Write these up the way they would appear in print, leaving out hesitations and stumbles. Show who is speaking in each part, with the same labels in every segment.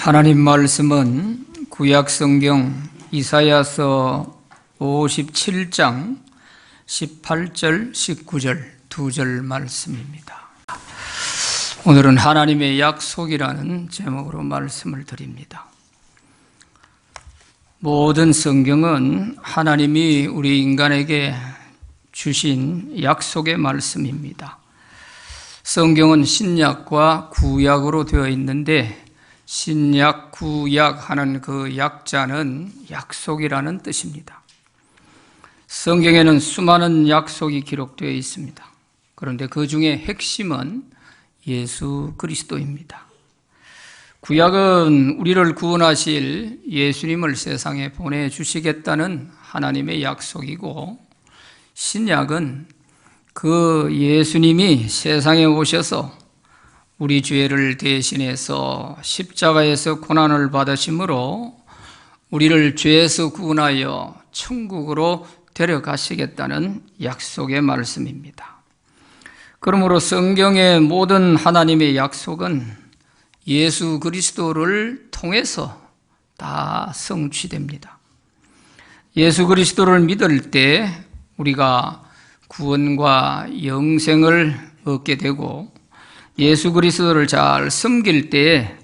Speaker 1: 하나님 말씀은 구약 성경 이사야서 57장 18절, 19절 두 절 말씀입니다. 오늘은 하나님의 약속이라는 제목으로 말씀을 드립니다. 모든 성경은 하나님이 우리 인간에게 주신 약속의 말씀입니다. 성경은 신약과 구약으로 되어 있는데 신약, 구약 하는 그 약자는 약속이라는 뜻입니다. 성경에는 수많은 약속이 기록되어 있습니다. 그런데 그 중에 핵심은 예수 그리스도입니다. 구약은 우리를 구원하실 예수님을 세상에 보내주시겠다는 하나님의 약속이고, 신약은 그 예수님이 세상에 오셔서 우리 죄를 대신해서 십자가에서 고난을 받으심으로 우리를 죄에서 구원하여 천국으로 데려가시겠다는 약속의 말씀입니다. 그러므로 성경의 모든 하나님의 약속은 예수 그리스도를 통해서 다 성취됩니다. 예수 그리스도를 믿을 때 우리가 구원과 영생을 얻게 되고, 예수 그리스도를 잘 섬길 때에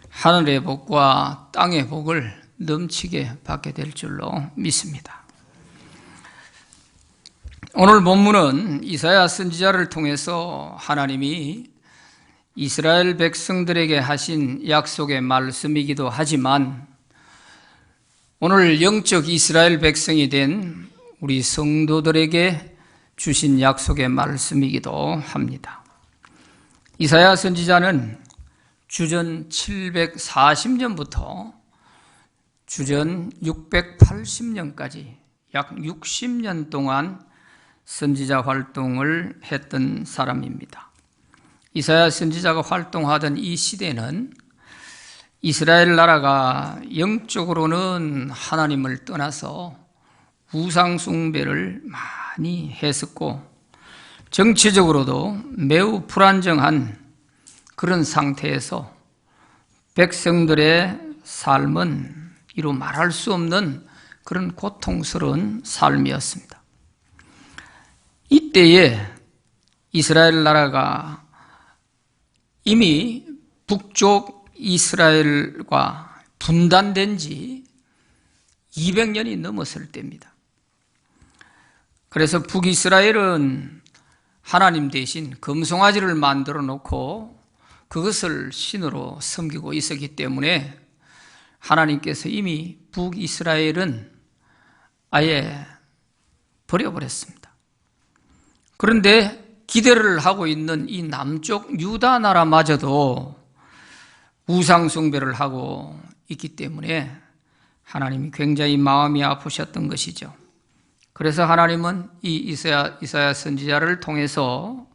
Speaker 1: 하늘의 복과 땅의 복을 넘치게 받게 될 줄로 믿습니다. 오늘 본문은 이사야 선지자를 통해서 하나님이 이스라엘 백성들에게 하신 약속의 말씀이기도 하지만, 오늘 영적 이스라엘 백성이 된 우리 성도들에게 주신 약속의 말씀이기도 합니다. 이사야 선지자는 주전 740년부터 주전 680년까지 약 60년 동안 선지자 활동을 했던 사람입니다. 이사야 선지자가 활동하던 이 시대는 이스라엘 나라가 영적으로는 하나님을 떠나서 우상 숭배를 많이 했었고, 정치적으로도 매우 불안정한 그런 상태에서 백성들의 삶은 이루 말할 수 없는 그런 고통스러운 삶이었습니다. 이때에 이스라엘 나라가 이미 북쪽 이스라엘과 분단된 지 200년이 넘었을 때입니다. 그래서 북이스라엘은 하나님 대신 금송아지를 만들어 놓고 그것을 신으로 섬기고 있었기 때문에 하나님께서 이미 북이스라엘은 아예 버려버렸습니다. 그런데 기대를 하고 있는 이 남쪽 유다 나라마저도 우상 숭배를 하고 있기 때문에 하나님이 굉장히 마음이 아프셨던 것이죠. 그래서 하나님은 이 이사야 선지자를 통해서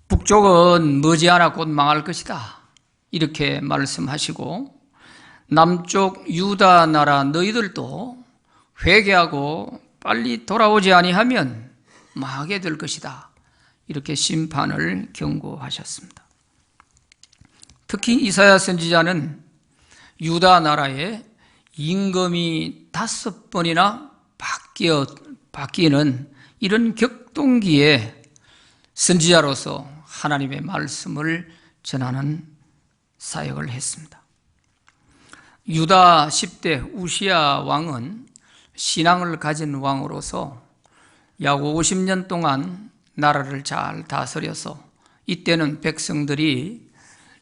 Speaker 1: 북쪽은 머지않아 곧 망할 것이다 이렇게 말씀하시고, 남쪽 유다 나라 너희들도 회개하고 빨리 돌아오지 아니하면 망하게 될 것이다 이렇게 심판을 경고하셨습니다. 특히 이사야 선지자는 유다 나라에 임금이 5번이나 바뀌는 이런 격동기에 선지자로서 하나님의 말씀을 전하는 사역을 했습니다. 유다 10대 우시야 왕은 신앙을 가진 왕으로서 약 50년 동안 나라를 잘 다스려서 이때는 백성들이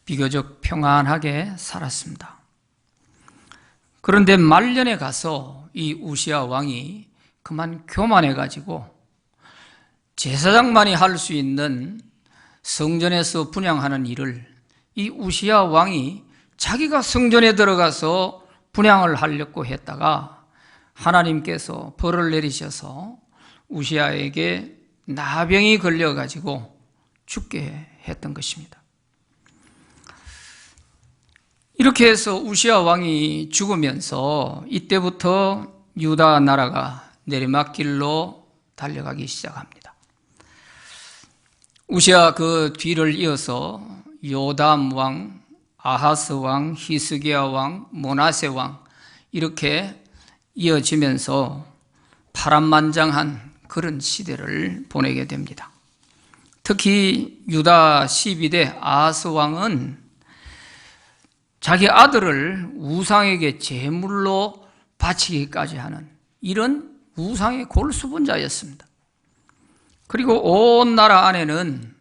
Speaker 1: 비교적 평안하게 살았습니다. 그런데 말년에 가서 이 우시야 왕이 그만 교만해가지고 제사장만이 할 수 있는 성전에서 분향하는 일을 이 우시야 왕이 자기가 성전에 들어가서 분향을 하려고 했다가 하나님께서 벌을 내리셔서 우시야에게 나병이 걸려가지고 죽게 했던 것입니다. 이렇게 해서 우시야 왕이 죽으면서 이때부터 유다 나라가 내리막길로 달려가기 시작합니다. 우시야 그 뒤를 이어서 요담 왕, 아하스 왕, 히스기야 왕, 므낫세 왕 이렇게 이어지면서 파란만장한 그런 시대를 보내게 됩니다. 특히 유다 12대 아하스 왕은 자기 아들을 우상에게 제물로 바치기까지 하는 이런 우상의 골수분자였습니다. 그리고 온 나라 안에는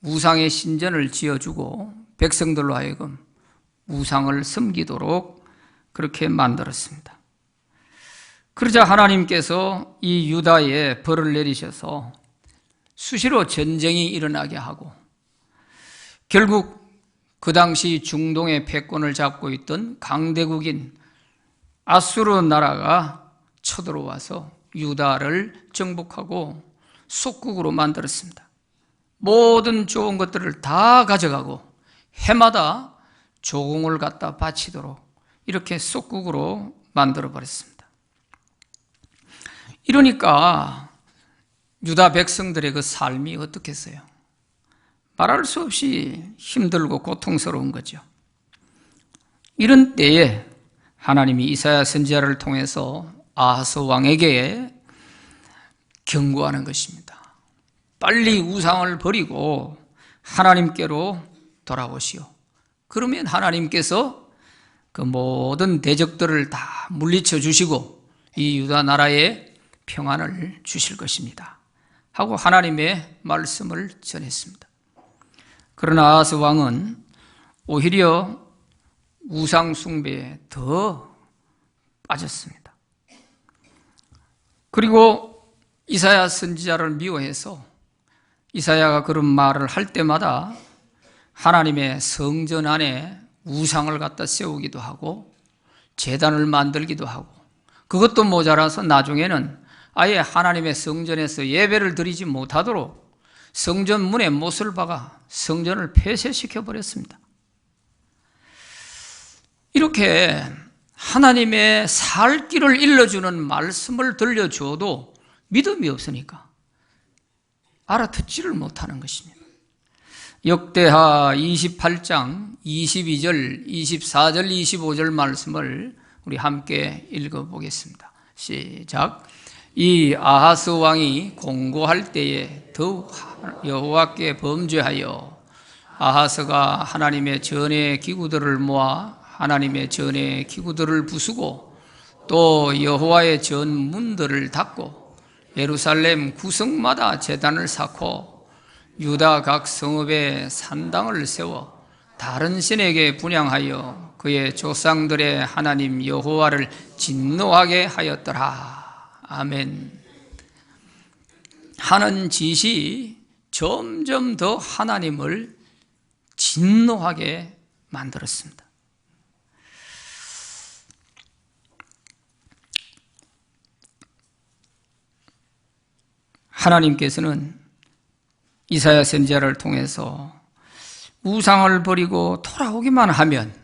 Speaker 1: 우상의 신전을 지어주고 백성들로 하여금 우상을 섬기도록 그렇게 만들었습니다. 그러자 하나님께서 이 유다에 벌을 내리셔서 수시로 전쟁이 일어나게 하고 결국 그 당시 중동의 패권을 잡고 있던 강대국인 아수르 나라가 쳐들어와서 유다를 정복하고 속국으로 만들었습니다. 모든 좋은 것들을 다 가져가고 해마다 조공을 갖다 바치도록 이렇게 속국으로 만들어버렸습니다. 이러니까 유다 백성들의 그 삶이 어떻겠어요? 말할 수 없이 힘들고 고통스러운 거죠. 이런 때에 하나님이 이사야 선지자를 통해서 아하스 왕에게 경고하는 것입니다. 빨리 우상을 버리고 하나님께로 돌아오시오. 그러면 하나님께서 그 모든 대적들을 다 물리쳐 주시고 이 유다 나라에 평안을 주실 것입니다 하고 하나님의 말씀을 전했습니다. 그러나 아하스 왕은 오히려 우상 숭배에 더 빠졌습니다. 그리고 이사야 선지자를 미워해서 이사야가 그런 말을 할 때마다 하나님의 성전 안에 우상을 갖다 세우기도 하고 제단을 만들기도 하고 그것도 모자라서 나중에는 아예 하나님의 성전에서 예배를 드리지 못하도록 성전 문에 못을 박아 성전을 폐쇄시켜 버렸습니다. 이렇게 하나님의 살 길을 일러주는 말씀을 들려줘도 믿음이 없으니까 알아듣지를 못하는 것입니다. 역대하 28장 22절, 24절, 25절 말씀을 우리 함께 읽어보겠습니다. 시작. 이 아하스 왕이 공고할 때에 더욱 여호와께 범죄하여 아하스가 하나님의 전의 기구들을 모아 하나님의 전의 기구들을 부수고 또 여호와의 전 문들을 닫고 예루살렘 구성마다 제단을 쌓고 유다 각 성읍에 산당을 세워 다른 신에게 분향하여 그의 조상들의 하나님 여호와를 진노하게 하였더라. 아멘. 하는 짓이 점점 더 하나님을 진노하게 만들었습니다. 하나님께서는 이사야 선지자를 통해서 우상을 버리고 돌아오기만 하면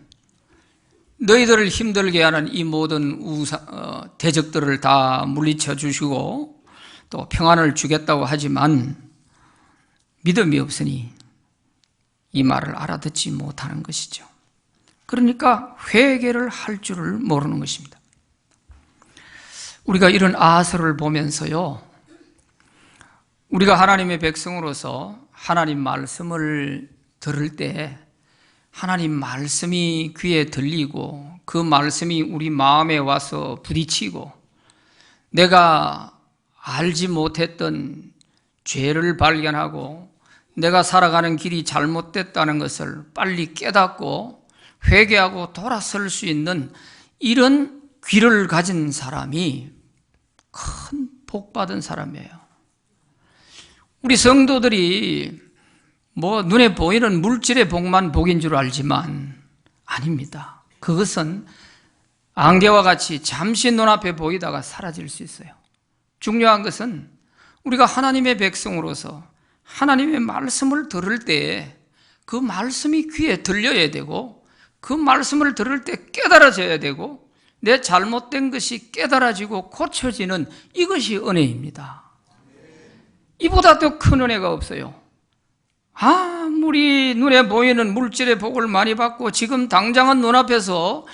Speaker 1: 너희들을 힘들게 하는 이 모든 대적들을 다 물리쳐 주시고 또 평안을 주겠다고 하지만 믿음이 없으니 이 말을 알아듣지 못하는 것이죠. 그러니까 회개를 할 줄을 모르는 것입니다. 우리가 이런 아하스를 보면서요, 우리가 하나님의 백성으로서 하나님 말씀을 들을 때 하나님 말씀이 귀에 들리고 그 말씀이 우리 마음에 와서 부딪히고 내가 알지 못했던 죄를 발견하고 내가 살아가는 길이 잘못됐다는 것을 빨리 깨닫고 회개하고 돌아설 수 있는 이런 귀를 가진 사람이 큰 복 받은 사람이에요. 우리 성도들이 눈에 보이는 물질의 복만 복인 줄 알지만 아닙니다. 그것은 안개와 같이 잠시 눈앞에 보이다가 사라질 수 있어요. 중요한 것은 우리가 하나님의 백성으로서 하나님의 말씀을 들을 때에 그 말씀이 귀에 들려야 되고 그 말씀을 들을 때 깨달아져야 되고 내 잘못된 것이 깨달아지고 고쳐지는 이것이 은혜입니다. 이보다 더 큰 은혜가 없어요. 아무리 눈에 보이는 물질의 복을 많이 받고 지금 당장은 눈앞에서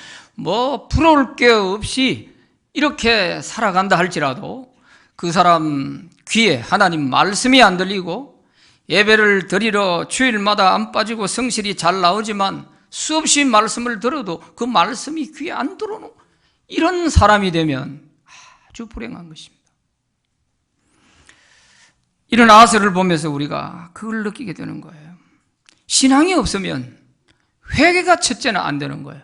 Speaker 1: 부러울 게 없이 이렇게 살아간다 할지라도 그 사람 귀에 하나님 말씀이 안 들리고 예배를 드리러 주일마다 안 빠지고 성실히 잘 나오지만 수없이 말씀을 들어도 그 말씀이 귀에 안 들어오는 이런 사람이 되면 아주 불행한 것입니다. 이런 아설을 보면서 우리가 그걸 느끼게 되는 거예요. 신앙이 없으면 회개가 첫째는 안 되는 거예요.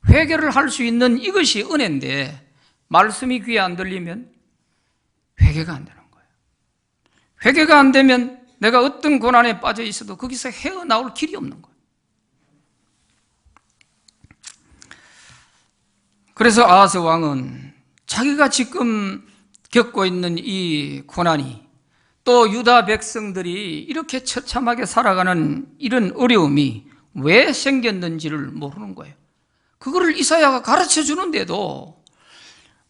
Speaker 1: 회개를 할 수 있는 이것이 은혜인데 말씀이 귀에 안 들리면 회개가 안 되는 거예요. 회개가 안 되면 내가 어떤 고난에 빠져 있어도 거기서 헤어나올 길이 없는 거예요. 그래서 아하스 왕은 자기가 지금 겪고 있는 이 고난이 또 유다 백성들이 이렇게 처참하게 살아가는 이런 어려움이 왜 생겼는지를 모르는 거예요. 그거를 이사야가 가르쳐 주는데도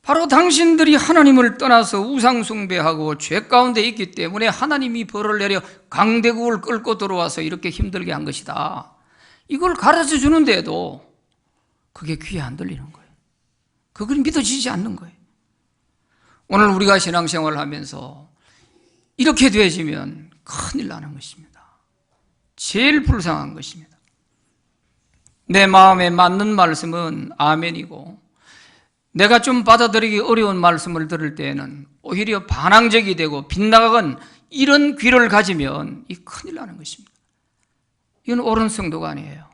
Speaker 1: 바로 당신들이 하나님을 떠나서 우상숭배하고 죄 가운데 있기 때문에 하나님이 벌을 내려 강대국을 끌고 들어와서 이렇게 힘들게 한 것이다. 이걸 가르쳐 주는데도 그게 귀에 안 들리는 거예요. 그걸 믿어지지 않는 거예요. 오늘 우리가 신앙생활을 하면서 이렇게 되어지면 큰일 나는 것입니다. 제일 불쌍한 것입니다. 내 마음에 맞는 말씀은 아멘이고 내가 좀 받아들이기 어려운 말씀을 들을 때에는 오히려 반항적이 되고 빗나가건 이런 귀를 가지면 이 큰일 나는 것입니다. 이건 옳은 성도가 아니에요.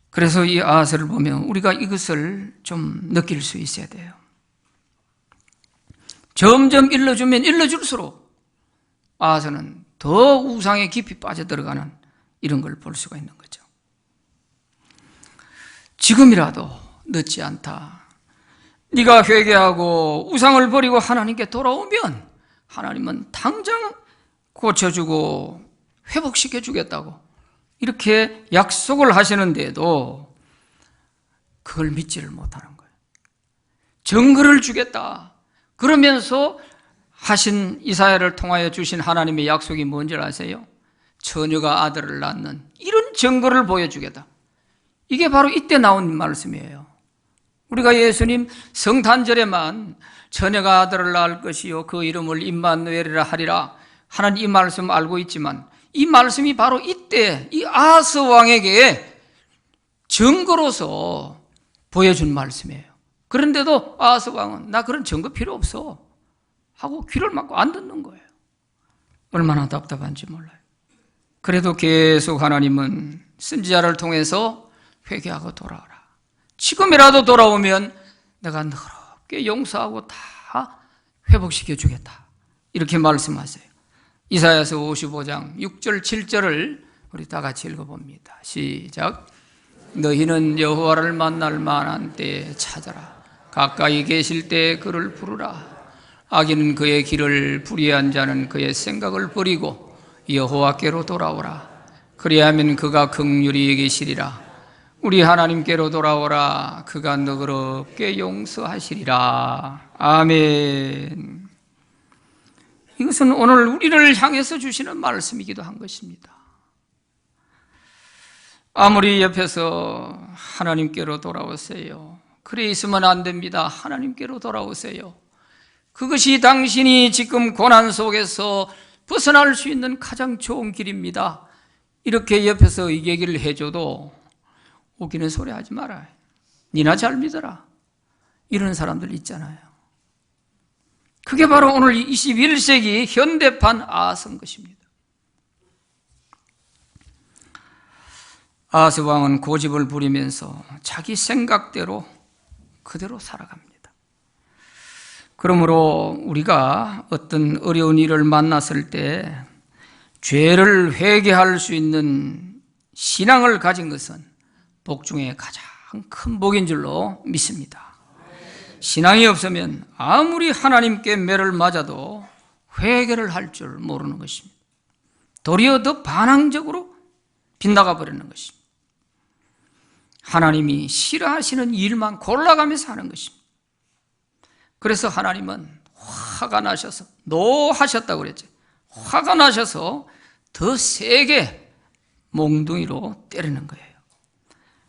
Speaker 1: 그래서 이 아하스를 보면 우리가 이것을 좀 느낄 수 있어야 돼요. 점점 일러주면 일러줄수록 아하스는 더 우상에 깊이 빠져들어가는 이런 걸 볼 수가 있는 거죠. 지금이라도 늦지 않다. 네가 회개하고 우상을 버리고 하나님께 돌아오면 하나님은 당장 고쳐주고 회복시켜 주겠다고 이렇게 약속을 하시는데도 그걸 믿지를 못하는 거예요. 증거를 주겠다. 그러면서 하신 이사야를 통하여 주신 하나님의 약속이 뭔지 아세요? 처녀가 아들을 낳는 이런 증거를 보여주겠다. 이게 바로 이때 나온 말씀이에요. 우리가 예수님 성탄절에만 처녀가 아들을 낳을 것이요 그 이름을 임마누엘이라 하리라 하는 이 말씀 알고 있지만 이 말씀이 바로 이때 이 아하스 왕에게 증거로서 보여준 말씀이에요. 그런데도 아하스 왕은 나 그런 증거 필요 없어 하고 귀를 막고 안 듣는 거예요. 얼마나 답답한지 몰라요. 그래도 계속 하나님은 선지자를 통해서 회개하고 돌아오라. 지금이라도 돌아오면 내가 너그럽게 용서하고 다 회복시켜 주겠다. 이렇게 말씀하세요. 이사야서 55장 6절 7절을 우리 다 같이 읽어봅니다. 시작. 너희는 여호와를 만날 만한 때에 찾아라. 가까이 계실 때에 그를 부르라. 악인은 그의 길을 불의한 자는 그의 생각을 버리고 여호와께로 돌아오라. 그리하면 그가 긍휼히 여기시리라. 우리 하나님께로 돌아오라. 그가 너그럽게 용서하시리라. 아멘. 이것은 오늘 우리를 향해서 주시는 말씀이기도 한 것입니다. 아무리 옆에서 하나님께로 돌아오세요. 그래 있으면 안 됩니다. 하나님께로 돌아오세요. 그것이 당신이 지금 고난 속에서 벗어날 수 있는 가장 좋은 길입니다. 이렇게 옆에서 이 얘기를 해줘도 웃기는 소리 하지 마라. 니나 잘 믿어라. 이런 사람들 있잖아요. 그게 바로 오늘 21세기 현대판 아하스인 것입니다. 아하스 왕은 고집을 부리면서 자기 생각대로 그대로 살아갑니다. 그러므로 우리가 어떤 어려운 일을 만났을 때 죄를 회개할 수 있는 신앙을 가진 것은 복 중에 가장 큰 복인 줄로 믿습니다. 신앙이 없으면 아무리 하나님께 매를 맞아도 회개를 할 줄 모르는 것입니다. 도리어 더 반항적으로 빗나가 버리는 것입니다. 하나님이 싫어하시는 일만 골라가면서 하는 것입니다. 그래서 하나님은 화가 나셔서 노하셨다고 그랬죠. 화가 나셔서 더 세게 몽둥이로 때리는 거예요.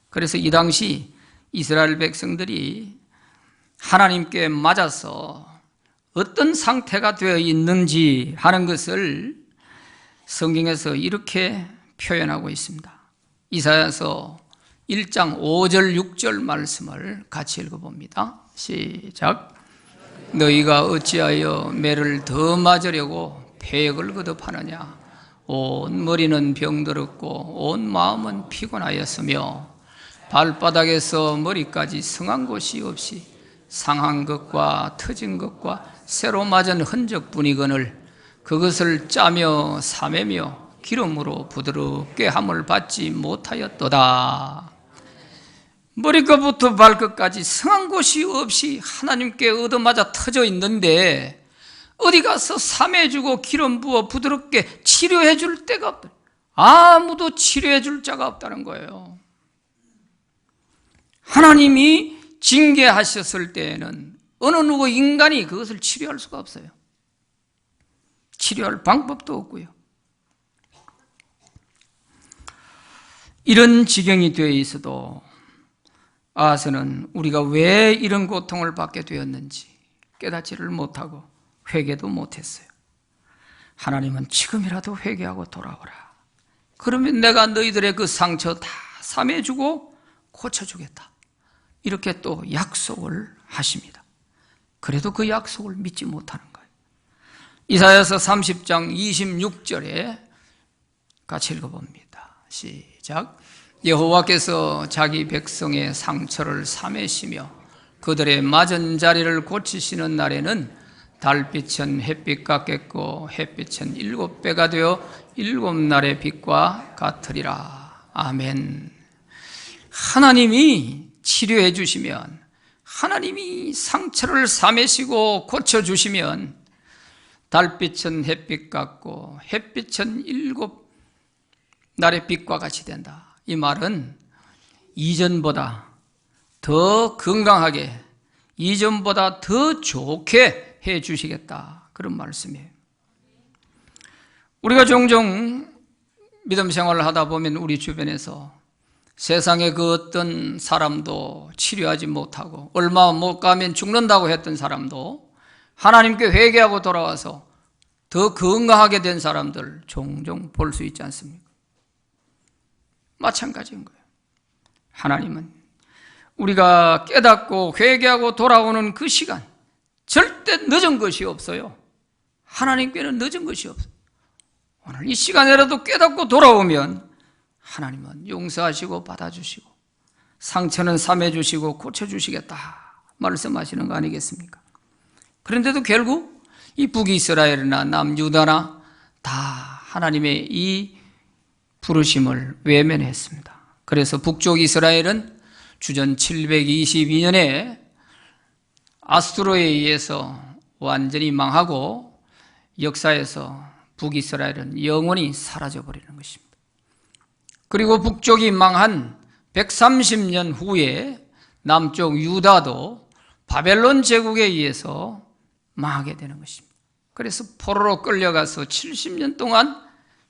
Speaker 1: 그래서 이 당시 이스라엘 백성들이 하나님께 맞아서 어떤 상태가 되어 있는지 하는 것을 성경에서 이렇게 표현하고 있습니다. 이사야서 1장 5절 6절 말씀을 같이 읽어봅니다. 시작. 너희가 어찌하여 매를 더 맞으려고 폐역을 거듭하느냐. 온 머리는 병들었고 온 마음은 피곤하였으며 발바닥에서 머리까지 성한 곳이 없이 상한 것과 터진 것과 새로 맞은 흔적뿐이거늘 그것을 짜며 사매며 기름으로 부드럽게 함을 받지 못하였도다. 머리끝부터 발끝까지 성한 곳이 없이 하나님께 얻어맞아 터져 있는데 어디 가서 삼해주고 기름 부어 부드럽게 치료해 줄 데가 없다. 아무도 치료해 줄 자가 없다는 거예요. 하나님이 징계하셨을 때에는 어느 누구 인간이 그것을 치료할 수가 없어요. 치료할 방법도 없고요. 이런 지경이 되어 있어도 아하스는 우리가 왜 이런 고통을 받게 되었는지 깨닫지를 못하고 회개도 못했어요. 하나님은 지금이라도 회개하고 돌아오라. 그러면 내가 너희들의 그 상처 다 삼해주고 고쳐주겠다. 이렇게 또 약속을 하십니다. 그래도 그 약속을 믿지 못하는 거예요. 이사야서 30장 26절에 같이 읽어봅니다. 시작. 여호와께서 자기 백성의 상처를 삼으시며 그들의 맞은 자리를 고치시는 날에는 달빛은 햇빛 같겠고 햇빛은 7배가 되어 7날의 빛과 같으리라. 아멘. 하나님이 치료해 주시면, 하나님이 상처를 삼으시고 고쳐주시면 달빛은 햇빛 같고 햇빛은 7날의 빛과 같이 된다. 이 말은 이전보다 더 건강하게, 이전보다 더 좋게 해 주시겠다, 그런 말씀이에요. 우리가 종종 믿음 생활을 하다 보면 우리 주변에서 세상의 그 어떤 사람도 치료하지 못하고 얼마 못 가면 죽는다고 했던 사람도 하나님께 회개하고 돌아와서 더 건강하게 된 사람들 종종 볼 수 있지 않습니까? 마찬가지인 거예요. 하나님은 우리가 깨닫고 회개하고 돌아오는 그 시간, 절대 늦은 것이 없어요. 하나님께는 늦은 것이 없어요. 오늘 이 시간에라도 깨닫고 돌아오면 하나님은 용서하시고 받아주시고 상처는 삼해주시고 고쳐주시겠다 말씀하시는 거 아니겠습니까? 그런데도 결국 이 북이스라엘이나 남유다나 다 하나님의 이 부르심을 외면했습니다. 그래서 북쪽 이스라엘은 주전 722년에 아수르에 의해서 완전히 망하고 역사에서 북이스라엘은 영원히 사라져버리는 것입니다. 그리고 북쪽이 망한 130년 후에 남쪽 유다도 바벨론 제국에 의해서 망하게 되는 것입니다. 그래서 포로로 끌려가서 70년 동안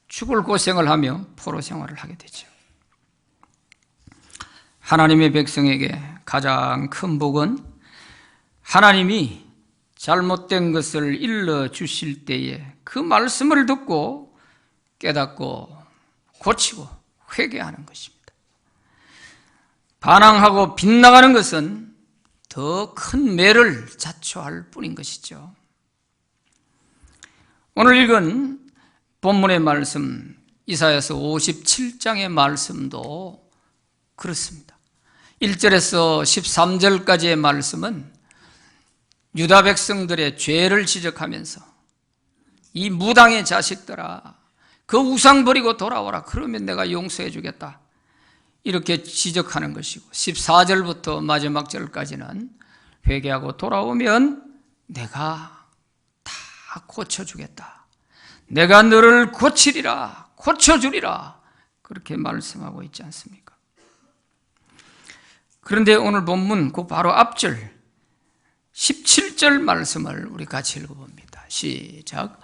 Speaker 1: 죽을 고생을 하며 포로 생활을 하게 되죠. 하나님의 백성에게 가장 큰 복은 하나님이 잘못된 것을 일러 주실 때에 그 말씀을 듣고 깨닫고 고치고 회개하는 것입니다. 반항하고 빗나가는 것은 더 큰 매를 자초할 뿐인 것이죠. 오늘 읽은 본문의 말씀, 이사야서 57장의 말씀도 그렇습니다. 1절에서 13절까지의 말씀은 유다 백성들의 죄를 지적하면서 이 무당의 자식들아, 그 우상 버리고 돌아와라. 그러면 내가 용서해 주겠다. 이렇게 지적하는 것이고 14절부터 마지막 절까지는 회개하고 돌아오면 내가 다 고쳐주겠다. 내가 너를 고치리라, 고쳐주리라. 그렇게 말씀하고 있지 않습니까? 그런데 오늘 본문 그 바로 앞절 17절 말씀을 우리 같이 읽어봅니다. 시작.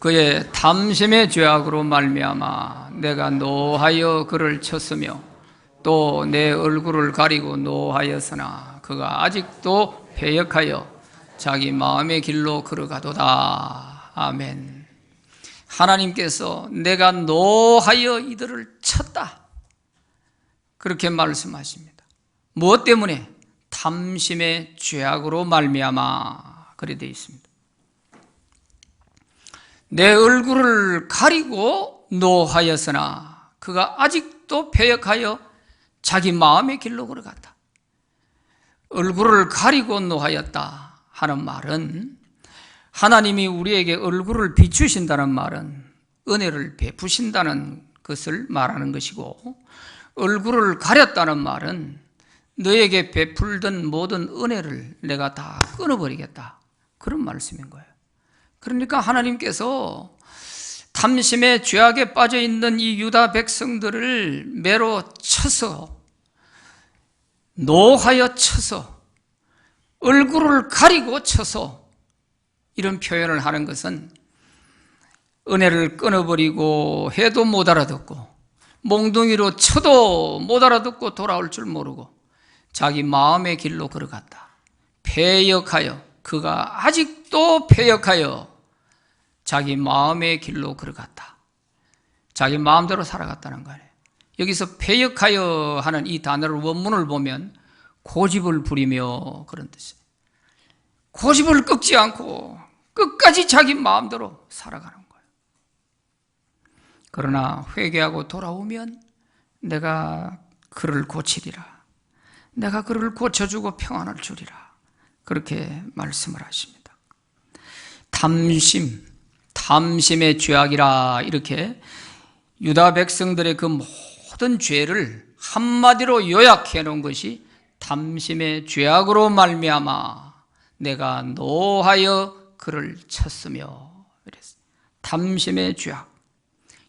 Speaker 1: 그의 탐심의 죄악으로 말미암아 내가 노하여 그를 쳤으며 또 내 얼굴을 가리고 노하였으나 그가 아직도 패역하여 자기 마음의 길로 걸어가도다. 아멘. 하나님께서 내가 노하여 이들을 쳤다, 그렇게 말씀하십니다. 무엇 때문에? 탐심의 죄악으로 말미암아 그래 되어 있습니다. 내 얼굴을 가리고 노하였으나 그가 아직도 패역하여 자기 마음의 길로 걸어갔다. 얼굴을 가리고 노하였다 하는 말은, 하나님이 우리에게 얼굴을 비추신다는 말은 은혜를 베푸신다는 것을 말하는 것이고, 얼굴을 가렸다는 말은 너에게 베풀던 모든 은혜를 내가 다 끊어버리겠다, 그런 말씀인 거예요. 그러니까 하나님께서 탐심의 죄악에 빠져있는 이 유다 백성들을 매로 쳐서, 노하여 쳐서, 얼굴을 가리고 쳐서, 이런 표현을 하는 것은 은혜를 끊어버리고 해도 못 알아듣고, 몽둥이로 쳐도 못 알아듣고 돌아올 줄 모르고 자기 마음의 길로 걸어갔다. 패역하여, 그가 아직도 패역하여 자기 마음의 길로 걸어갔다. 자기 마음대로 살아갔다는 거예요. 여기서 패역하여 하는 이 단어를 원문을 보면 고집을 부리며, 그런 뜻이에요. 고집을 꺾지 않고 끝까지 자기 마음대로 살아가는 거예요. 그러나 회개하고 돌아오면 내가 그를 고치리라, 내가 그를 고쳐주고 평안을 주리라, 그렇게 말씀을 하십니다. 탐심의 죄악이라, 이렇게 유다 백성들의 그 모든 죄를 한마디로 요약해 놓은 것이 탐심의 죄악으로 말미암아 내가 노하여 그를 쳤으며, 탐심의 죄악.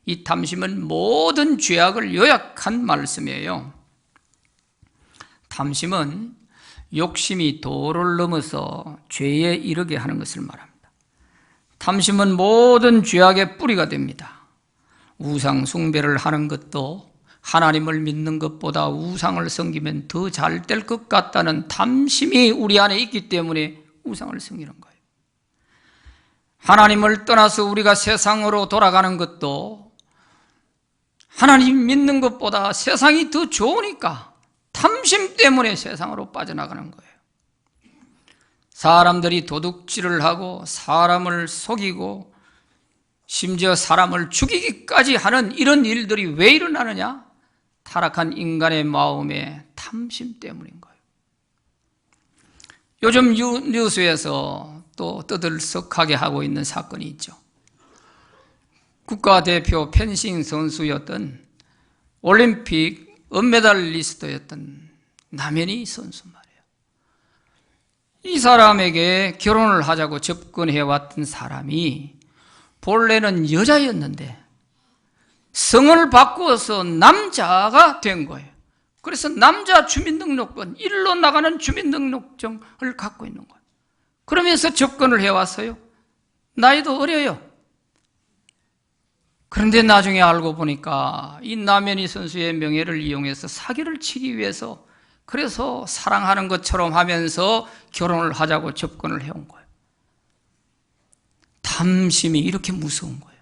Speaker 1: 이 탐심은 모든 죄악을 요약한 말씀이에요. 탐심은 욕심이 도를 넘어서 죄에 이르게 하는 것을 말합니다. 탐심은 모든 죄악의 뿌리가 됩니다. 우상 숭배를 하는 것도 하나님을 믿는 것보다 우상을 섬기면 더 잘 될 것 같다는 탐심이 우리 안에 있기 때문에 우상을 섬기는 거예요. 하나님을 떠나서 우리가 세상으로 돌아가는 것도 하나님 믿는 것보다 세상이 더 좋으니까 탐심 때문에 세상으로 빠져나가는 거예요. 사람들이 도둑질을 하고 사람을 속이고 심지어 사람을 죽이기까지 하는 이런 일들이 왜 일어나느냐? 타락한 인간의 마음의 탐심 때문인 거예요. 요즘 뉴스에서 또 떠들썩하게 하고 있는 사건이 있죠. 국가대표 펜싱 선수였던 올림픽 은메달리스트였던 남현희 선수 말이에요. 이 사람에게 결혼을 하자고 접근해왔던 사람이 본래는 여자였는데 성을 바꾸어서 남자가 된 거예요. 그래서 남자 주민등록번, 일로 나가는 주민등록증을 갖고 있는 거예요. 그러면서 접근을 해왔어요. 나이도 어려요. 그런데 나중에 알고 보니까 이 남현희 선수의 명예를 이용해서 사기를 치기 위해서, 그래서 사랑하는 것처럼 하면서 결혼을 하자고 접근을 해온 거예요. 탐심이 이렇게 무서운 거예요.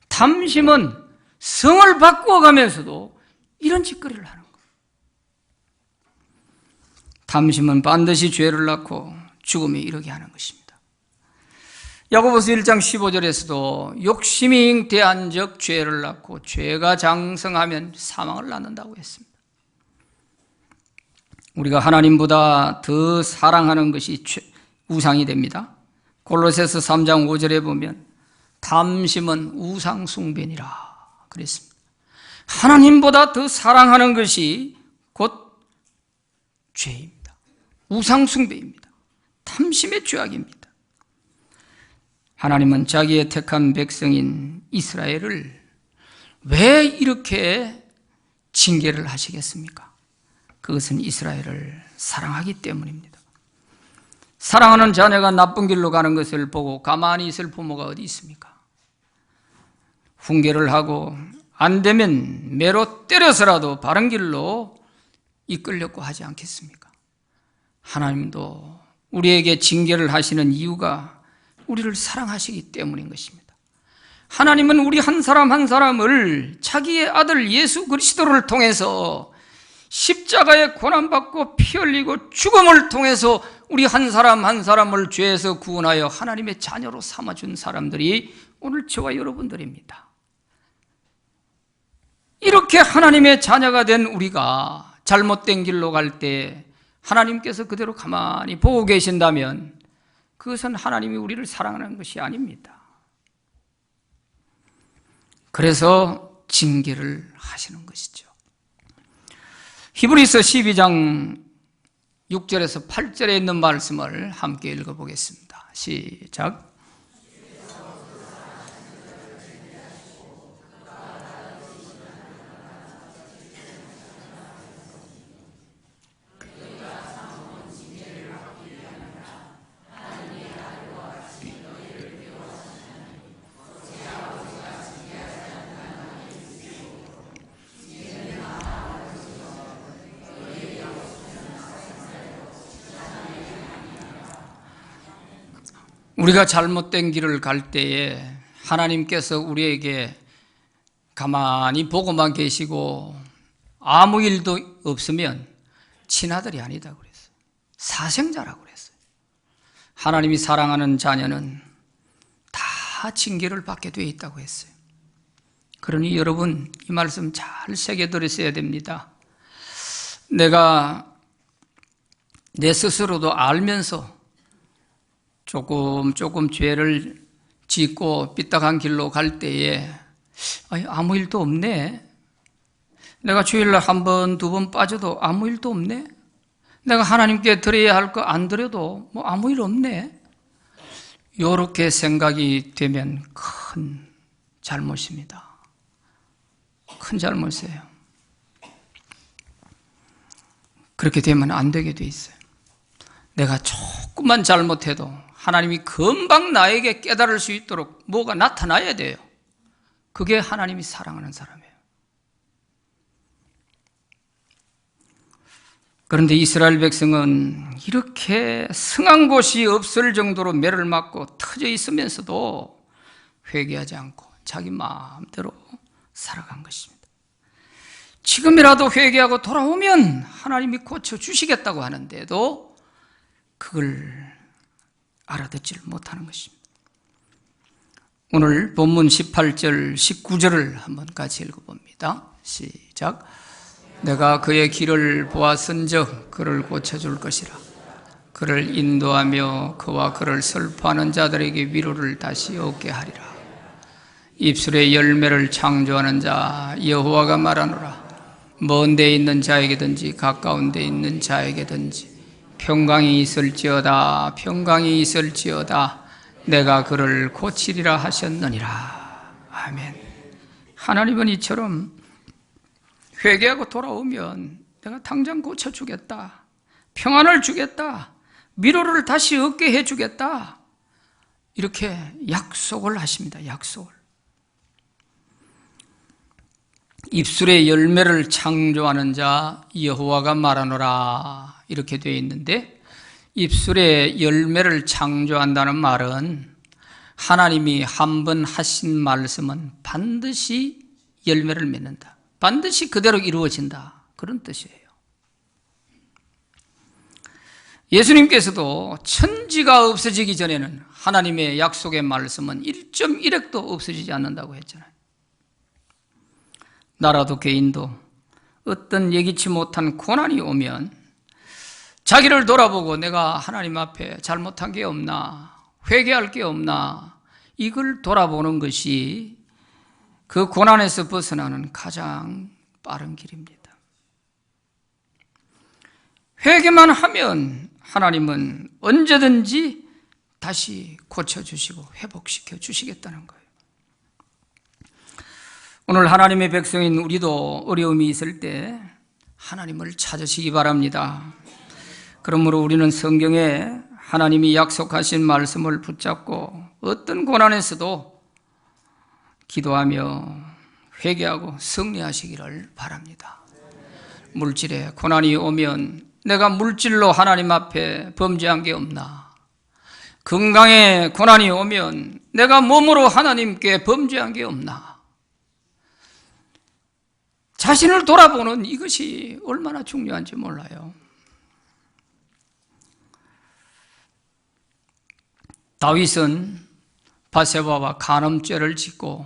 Speaker 1: 탐심은 성을 바꾸어가면서도 이런 짓거리를 하는 거예요. 탐심은 반드시 죄를 낳고 죽음에 이르게 하는 것입니다. 야고보서 1장 15절에서도 욕심이 잉태한 적 죄를 낳고 죄가 장성하면 사망을 낳는다고 했습니다. 우리가 하나님보다 더 사랑하는 것이 우상이 됩니다. 골로새서 3장 5절에 보면 탐심은 우상 숭배니라 그랬습니다. 하나님보다 더 사랑하는 것이 곧 죄입니다. 우상 숭배입니다. 탐심의 죄악입니다. 하나님은 자기의 택한 백성인 이스라엘을 왜 이렇게 징계를 하시겠습니까? 그것은 이스라엘을 사랑하기 때문입니다. 사랑하는 자녀가 나쁜 길로 가는 것을 보고 가만히 있을 부모가 어디 있습니까? 훈계를 하고 안 되면 매로 때려서라도 바른 길로 이끌려고 하지 않겠습니까? 하나님도 우리에게 징계를 하시는 이유가 우리를 사랑하시기 때문인 것입니다. 하나님은 우리 한 사람 한 사람을 자기의 아들 예수 그리스도를 통해서 십자가에 고난받고 피 흘리고 죽음을 통해서 우리 한 사람 한 사람을 죄에서 구원하여 하나님의 자녀로 삼아준 사람들이 오늘 저와 여러분들입니다. 이렇게 하나님의 자녀가 된 우리가 잘못된 길로 갈 때 하나님께서 그대로 가만히 보고 계신다면 그것은 하나님이 우리를 사랑하는 것이 아닙니다. 그래서 징계를 하시는 것이죠. 히브리서 12장 6절에서 8절에 있는 말씀을 함께 읽어보겠습니다. 시작. 우리가 잘못된 길을 갈 때에 하나님께서 우리에게 가만히 보고만 계시고 아무 일도 없으면 친아들이 아니다 그랬어요. 사생자라고 그랬어요. 하나님이 사랑하는 자녀는 다 징계를 받게 되어 있다고 했어요. 그러니 여러분 이 말씀 잘 새겨들으셔야 됩니다. 내가 내 스스로도 알면서 조금 죄를 짓고 삐딱한 길로 갈 때에 아무 일도 없네. 내가 주일날 한 번, 두 번 빠져도 아무 일도 없네. 내가 하나님께 드려야 할 거 안 드려도 뭐 아무 일 없네. 이렇게 생각이 되면 큰 잘못입니다. 큰 잘못이에요. 그렇게 되면 안 되게 돼 있어요. 내가 조금만 잘못해도 하나님이 금방 나에게 깨달을 수 있도록 뭐가 나타나야 돼요. 그게 하나님이 사랑하는 사람이에요. 그런데 이스라엘 백성은 이렇게 성한 곳이 없을 정도로 매를 맞고 터져 있으면서도 회개하지 않고 자기 마음대로 살아간 것입니다. 지금이라도 회개하고 돌아오면 하나님이 고쳐주시겠다고 하는데도 그걸 알아듣지를 못하는 것입니다. 오늘 본문 18절, 19절을 한번 같이 읽어봅니다. 시작. 내가 그의 길을 보았은즉 그를 고쳐줄 것이라. 그를 인도하며 그와 그를 슬퍼하는 자들에게 위로를 다시 얻게 하리라. 입술의 열매를 창조하는 자 여호와가 말하노라. 먼 데 있는 자에게든지 가까운 데 있는 자에게든지 평강이 있을지어다 평강이 있을지어다 내가 그를 고치리라 하셨느니라. 아멘. 하나님은 이처럼 회개하고 돌아오면 내가 당장 고쳐주겠다, 평안을 주겠다, 위로를 다시 얻게 해주겠다, 이렇게 약속을 하십니다. 약속을. 입술의 열매를 창조하는 자 여호와가 말하노라 이렇게 되어 있는데, 입술의 열매를 창조한다는 말은 하나님이 한 번 하신 말씀은 반드시 열매를 맺는다, 반드시 그대로 이루어진다, 그런 뜻이에요. 예수님께서도 천지가 없어지기 전에는 하나님의 약속의 말씀은 1.1획도 없어지지 않는다고 했잖아요. 나라도 개인도 어떤 예기치 못한 고난이 오면 자기를 돌아보고 내가 하나님 앞에 잘못한 게 없나, 회개할 게 없나, 이걸 돌아보는 것이 그 고난에서 벗어나는 가장 빠른 길입니다. 회개만 하면 하나님은 언제든지 다시 고쳐주시고 회복시켜 주시겠다는 거예요. 오늘 하나님의 백성인 우리도 어려움이 있을 때 하나님을 찾으시기 바랍니다. 그러므로 우리는 성경에 하나님이 약속하신 말씀을 붙잡고 어떤 고난에서도 기도하며 회개하고 승리하시기를 바랍니다. 물질에 고난이 오면 내가 물질로 하나님 앞에 범죄한 게 없나? 건강에 고난이 오면 내가 몸으로 하나님께 범죄한 게 없나? 자신을 돌아보는 이것이 얼마나 중요한지 몰라요. 다윗은 바세바와 간음죄를 짓고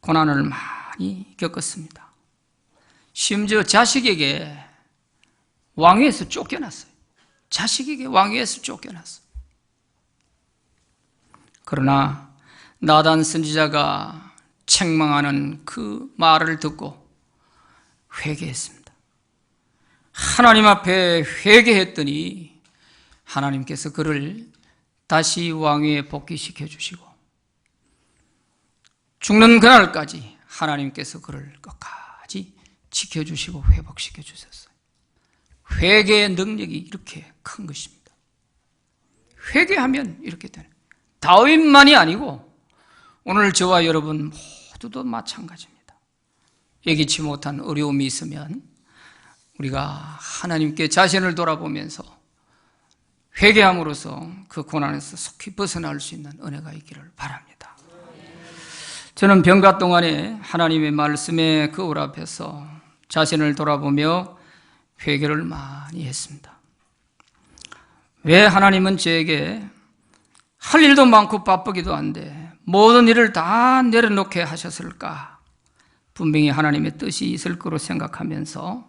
Speaker 1: 고난을 많이 겪었습니다. 심지어 자식에게 왕위에서 쫓겨났어요. 자식에게 왕위에서 쫓겨났어요. 그러나 나단 선지자가 책망하는 그 말을 듣고 회개했습니다. 하나님 앞에 회개했더니 하나님께서 그를 다시 왕위에 복귀시켜 주시고 죽는 그날까지 하나님께서 그를 끝까지 지켜주시고 회복시켜 주셨어요. 회개의 능력이 이렇게 큰 것입니다. 회개하면 이렇게 되는, 다윗만이 아니고 오늘 저와 여러분 모두도 마찬가지입니다. 예기치 못한 어려움이 있으면 우리가 하나님께 자신을 돌아보면서 회개함으로써 그 고난에서 속히 벗어날 수 있는 은혜가 있기를 바랍니다. 저는 병가 동안에 하나님의 말씀에 거울 앞에서 자신을 돌아보며 회개를 많이 했습니다. 왜 하나님은 저에게 할 일도 많고 바쁘기도 한데 모든 일을 다 내려놓게 하셨을까? 분명히 하나님의 뜻이 있을 거로 생각하면서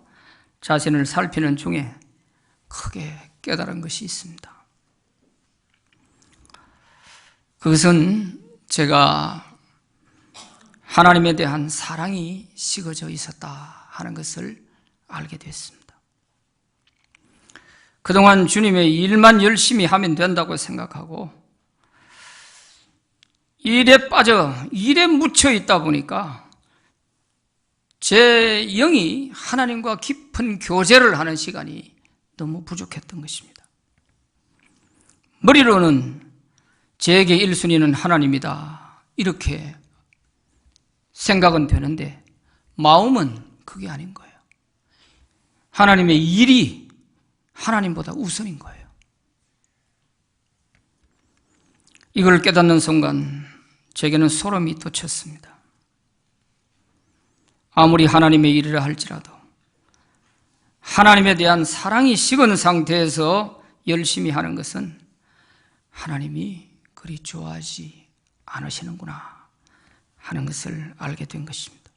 Speaker 1: 자신을 살피는 중에 크게 깨달은 것이 있습니다. 그것은 제가 하나님에 대한 사랑이 식어져 있었다 하는 것을 알게 됐습니다. 그동안 주님의 일만 열심히 하면 된다고 생각하고 일에 빠져 일에 묻혀 있다 보니까 제 영이 하나님과 깊은 교제를 하는 시간이 너무 부족했던 것입니다. 머리로는 제게 1순위는 하나님이다 이렇게 생각은 되는데 마음은 그게 아닌 거예요. 하나님의 일이 하나님보다 우선인 거예요. 이걸 깨닫는 순간 제게는 소름이 돋쳤습니다. 아무리 하나님의 일이라 할지라도 하나님에 대한 사랑이 식은 상태에서 열심히 하는 것은 하나님이 그리 좋아하지 않으시는구나 하는 것을 알게 된 것입니다.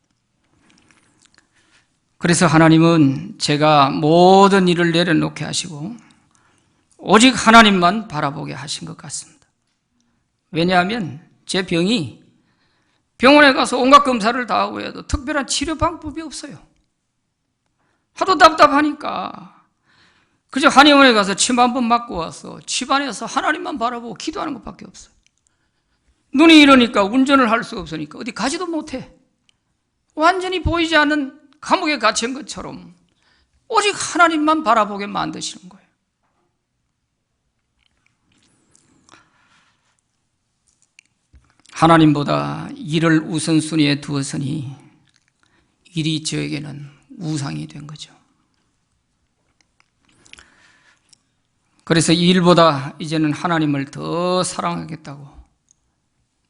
Speaker 1: 그래서 하나님은 제가 모든 일을 내려놓게 하시고 오직 하나님만 바라보게 하신 것 같습니다. 왜냐하면 제 병이 병원에 가서 온갖 검사를 다 하고 해도 특별한 치료 방법이 없어요. 하도 답답하니까 그저 한의원에 가서 침 한 번 맞고 와서 집안에서 하나님만 바라보고 기도하는 것밖에 없어요. 눈이 이러니까 운전을 할 수 없으니까 어디 가지도 못해. 완전히 보이지 않는 감옥에 갇힌 것처럼 오직 하나님만 바라보게 만드시는 거예요. 하나님보다 일을 우선순위에 두었으니 일이 저에게는 우상이 된 거죠. 그래서 이 일보다 이제는 하나님을 더 사랑하겠다고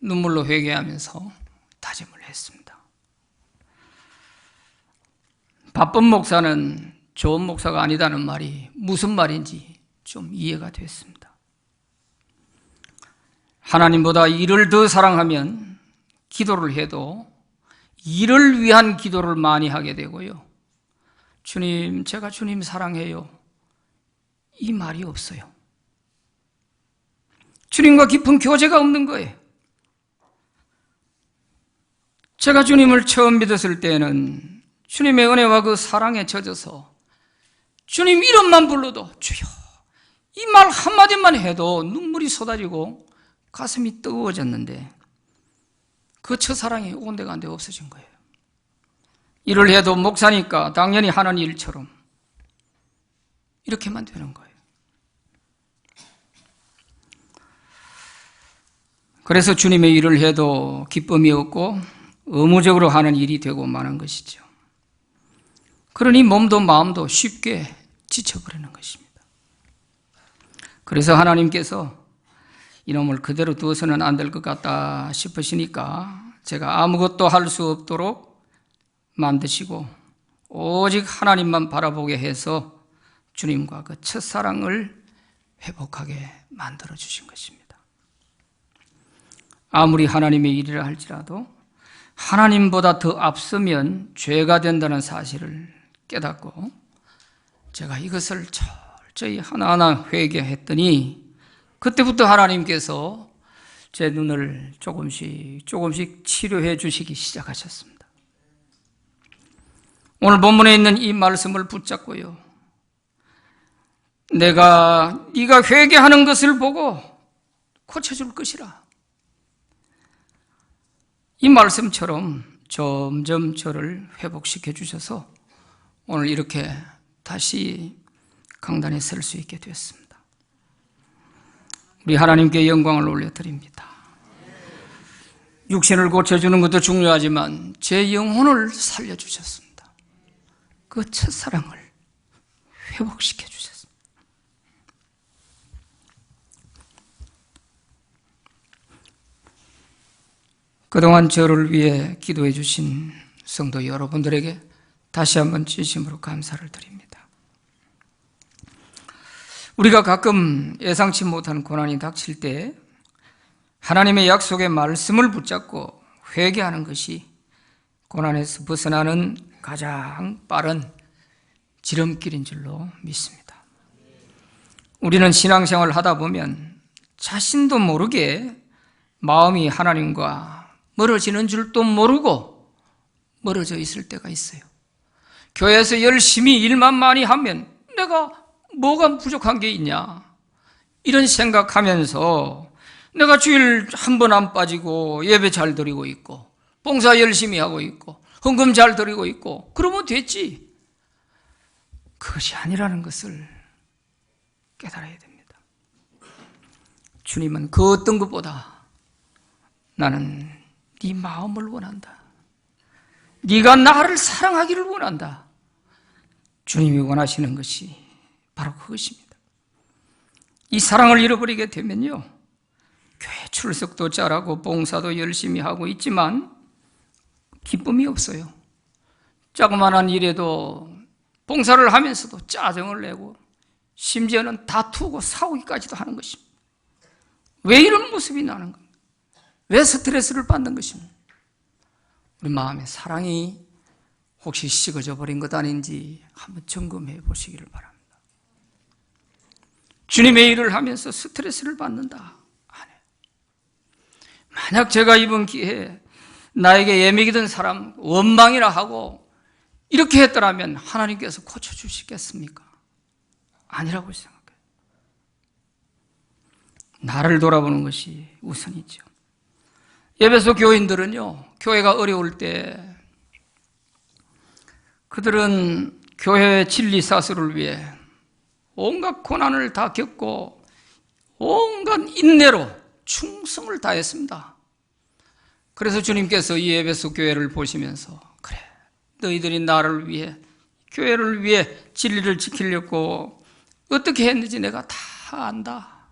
Speaker 1: 눈물로 회개하면서 다짐을 했습니다. 바쁜 목사는 좋은 목사가 아니다는 말이 무슨 말인지 좀 이해가 됐습니다. 하나님보다 일을 더 사랑하면 기도를 해도 일을 위한 기도를 많이 하게 되고요. 주님, 제가 주님 사랑해요. 이 말이 없어요. 주님과 깊은 교제가 없는 거예요. 제가 주님을 처음 믿었을 때는 주님의 은혜와 그 사랑에 젖어서 주님 이름만 불러도 주여 이 말 한마디만 해도 눈물이 쏟아지고 가슴이 뜨거워졌는데 그 첫사랑이 온데간데 없어진 거예요. 일을 해도 목사니까 당연히 하는 일처럼 이렇게만 되는 거예요. 그래서 주님의 일을 해도 기쁨이 없고 의무적으로 하는 일이 되고 마는 것이죠. 그러니 몸도 마음도 쉽게 지쳐버리는 것입니다. 그래서 하나님께서 이놈을 그대로 두어서는 안 될 것 같다 싶으시니까 제가 아무것도 할 수 없도록 만드시고 오직 하나님만 바라보게 해서 주님과 그 첫사랑을 회복하게 만들어 주신 것입니다. 아무리 하나님의 일이라 할지라도 하나님보다 더 앞서면 죄가 된다는 사실을 깨닫고 제가 이것을 철저히 하나하나 회개했더니 그때부터 하나님께서 제 눈을 조금씩 치료해 주시기 시작하셨습니다. 오늘 본문에 있는 이 말씀을 붙잡고요, 네가 회개하는 것을 보고 고쳐줄 것이라, 이 말씀처럼 점점 저를 회복시켜 주셔서 오늘 이렇게 다시 강단에 설 수 있게 되었습니다. 우리 하나님께 영광을 올려드립니다. 육신을 고쳐주는 것도 중요하지만 제 영혼을 살려주셨습니다. 그 첫사랑을 회복시켜 주셨습니다. 그동안 저를 위해 기도해 주신 성도 여러분들에게 다시 한번 진심으로 감사를 드립니다. 우리가 가끔 예상치 못한 고난이 닥칠 때 하나님의 약속의 말씀을 붙잡고 회개하는 것이 고난에서 벗어나는 가장 빠른 지름길인 줄로 믿습니다. 우리는 신앙생활을 하다 보면 자신도 모르게 마음이 하나님과 멀어지는 줄도 모르고 멀어져 있을 때가 있어요. 교회에서 열심히 일만 많이 하면 내가 뭐가 부족한 게 있냐, 이런 생각하면서 내가 주일 한 번 안 빠지고 예배 잘 드리고 있고 봉사 열심히 하고 있고 헌금 잘 드리고 있고 그러면 됐지. 그것이 아니라는 것을 깨달아야 됩니다. 주님은 그 어떤 것보다 나는 네 마음을 원한다, 네가 나를 사랑하기를 원한다. 주님이 원하시는 것이 바로 그것입니다. 이 사랑을 잃어버리게 되면요, 교회 출석도 잘하고 봉사도 열심히 하고 있지만 기쁨이 없어요. 조그만한 일에도 봉사를 하면서도 짜증을 내고 심지어는 다투고 싸우기까지도 하는 것입니다. 왜 이런 모습이 나는 겁니까? 왜 스트레스를 받는 것입니까? 우리 마음의 사랑이 혹시 식어져 버린 것 아닌지 한번 점검해 보시기를 바랍니다. 주님의 일을 하면서 스트레스를 받는다 안 해요. 만약 제가 이번 기회에 나에게 예매기던 사람 원망이라 하고 이렇게 했더라면 하나님께서 고쳐주시겠습니까? 아니라고 생각해요. 나를 돌아보는 것이 우선이죠. 에베소 교인들은요, 교회가 어려울 때 그들은 교회의 진리 사수를 위해 온갖 고난을 다 겪고 온갖 인내로 충성을 다했습니다. 그래서 주님께서 이 에베소 교회를 보시면서 그래, 너희들이 나를 위해, 교회를 위해 진리를 지키려고 어떻게 했는지 내가 다 안다.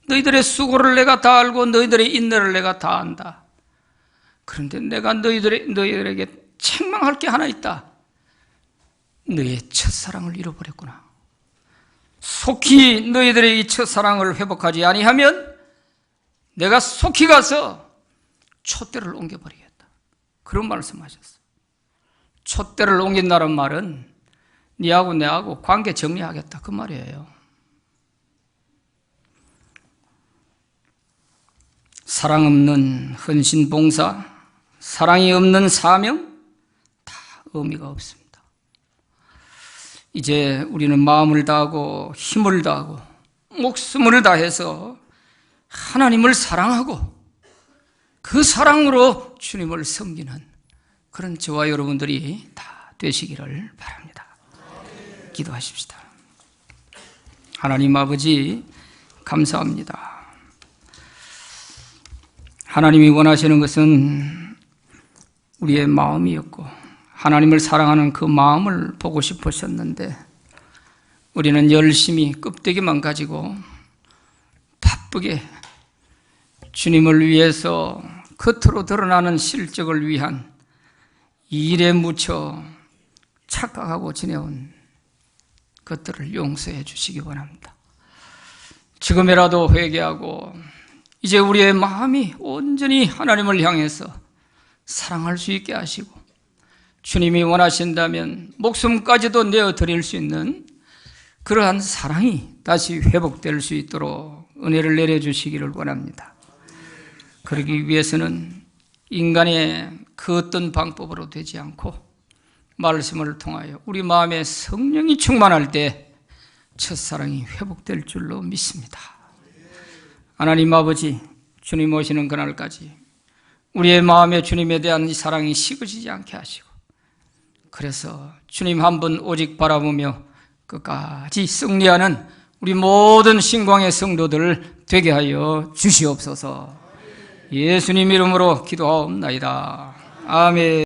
Speaker 1: 너희들의 수고를 내가 다 알고 너희들의 인내를 내가 다 안다. 그런데 내가 너희들에게 책망할 게 하나 있다. 너희의 첫사랑을 잃어버렸구나. 속히 너희들의 이 첫사랑을 회복하지 아니하면 내가 속히 가서 촛대를 옮겨버리겠다. 그런 말씀하셨어요. 촛대를 옮긴다는 말은 네하고 내하고 관계 정리하겠다, 그 말이에요. 사랑 없는 헌신 봉사, 사랑이 없는 사명, 다 의미가 없습니다. 이제 우리는 마음을 다하고 힘을 다하고 목숨을 다해서 하나님을 사랑하고 그 사랑으로 주님을 섬기는 그런 저와 여러분들이 다 되시기를 바랍니다. 기도하십시다. 하나님 아버지, 감사합니다. 하나님이 원하시는 것은 우리의 마음이었고 하나님을 사랑하는 그 마음을 보고 싶으셨는데 우리는 열심히 껍데기만 가지고 바쁘게 주님을 위해서 겉으로 드러나는 실적을 위한 일에 묻혀 착각하고 지내온 것들을 용서해 주시기 원합니다. 지금이라도 회개하고 이제 우리의 마음이 온전히 하나님을 향해서 사랑할 수 있게 하시고 주님이 원하신다면 목숨까지도 내어드릴 수 있는 그러한 사랑이 다시 회복될 수 있도록 은혜를 내려주시기를 원합니다. 그러기 위해서는 인간의 그 어떤 방법으로 되지 않고 말씀을 통하여 우리 마음에 성령이 충만할 때 첫사랑이 회복될 줄로 믿습니다. 하나님 아버지, 주님 오시는 그날까지 우리의 마음에 주님에 대한 이 사랑이 식어지지 않게 하시고 그래서 주님 한 분 오직 바라보며 끝까지 승리하는 우리 모든 신광의 성도들 되게 하여 주시옵소서. 예수님 이름으로 기도하옵나이다. 아멘.